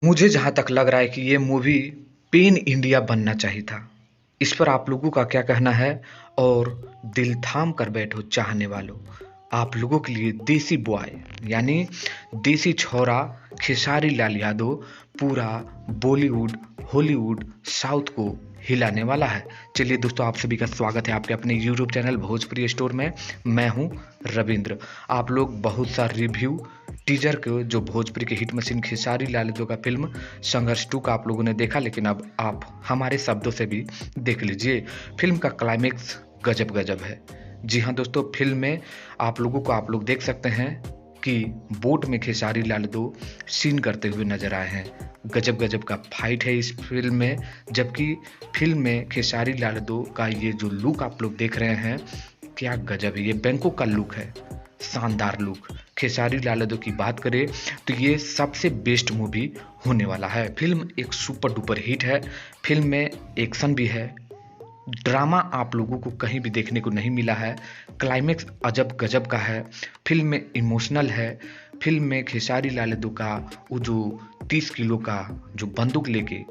मुझे जहाँ तक लग रहा है कि ये मूवी पेन इंडिया बनना चाहिए था। इस पर आप लोगों का क्या कहना है? और दिल थाम कर बैठो चाहने वालों, आप लोगों के लिए देसी बॉय यानी देसी छोरा खेसारी लाल यादव पूरा बॉलीवुड, हॉलीवुड, साउथ को हिलाने वाला है। चलिए दोस्तों, आप सभी का स्वागत है आपके अपने यूट्यूब चैनल भोजपुरी स्टोर में। मैं हूं रविंद्र। आप लोग बहुत सा रिव्यू टीजर के जो भोजपुरी के हिट मशीन खेसारी लाल यादव का फिल्म संघर्ष 2 का आप लोगों ने देखा, लेकिन अब आप हमारे शब्दों से भी देख लीजिए। फिल्म का क्लाइमेक्स गजब गजब है। जी हाँ दोस्तों, फिल्म में आप लोग देख सकते हैं कि बोट में खेसारी लाल यादव सीन करते हुए नजर आए हैं। गजब गजब का फाइट है इस फिल्म में, जबकि फिल्म में खेसारी लाल यादव का ये जो लुक आप लोग देख रहे हैं, क्या गजब है। ये बैंकॉक का लुक है, शानदार लुक। खेसारी लाल यादव की बात करें तो ये सबसे बेस्ट मूवी होने वाला है। फिल्म एक सुपर डुपर हिट है। फिल्म में एक्शन भी है, ड्रामा आप लोगों को कहीं भी देखने को नहीं मिला है। क्लाइमेक्स अजब गजब का है। फिल्म में इमोशनल है। फिल्म में खेसारी लाल यादव का वो जो 30 किलो का जो बंदूक लेके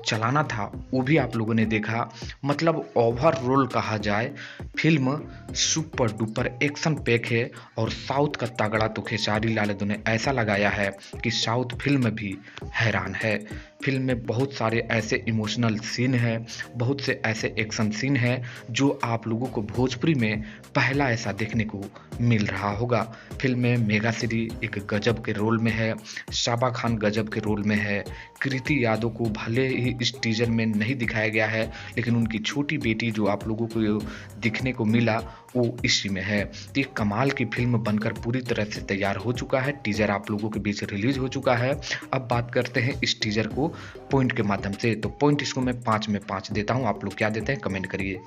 चलाना था वो भी आप लोगों ने देखा। मतलब ओवरऑल कहा जाए film super duper action pack है। और साउथ का तगड़ा तो खेसारी लाल यादव ने ऐसा लगाया है कि साउथ फिल्म भी हैरान है। फिल्म में बहुत सारे ऐसे इमोशनल सीन हैं, बहुत से ऐसे एक्शन सीन हैं जो आप लोगों को भोजपुरी में पहला ऐसा देखने को मिल रहा होगा। फिल्म में मेगा श्री एक गजब के रोल में है, शाबा खान गजब के रोल में है। कृति यादव को भले ही इस टीजर में नहीं दिखाया गया है, लेकिन उनकी छोटी बेटी जो आप लोगों को दिखने को मिला वो इसी में है। तो ये कमाल की फिल्म बनकर पूरी तरह से तैयार हो चुका है। टीजर आप लोगों के बीच रिलीज हो चुका है। अब बात करते हैं इस टीजर को पॉइंट के माध्यम से। तो पॉइंट इसको मैं 5 में 5 देता हूं। आप लोग क्या देते हैं कमेंट करिए।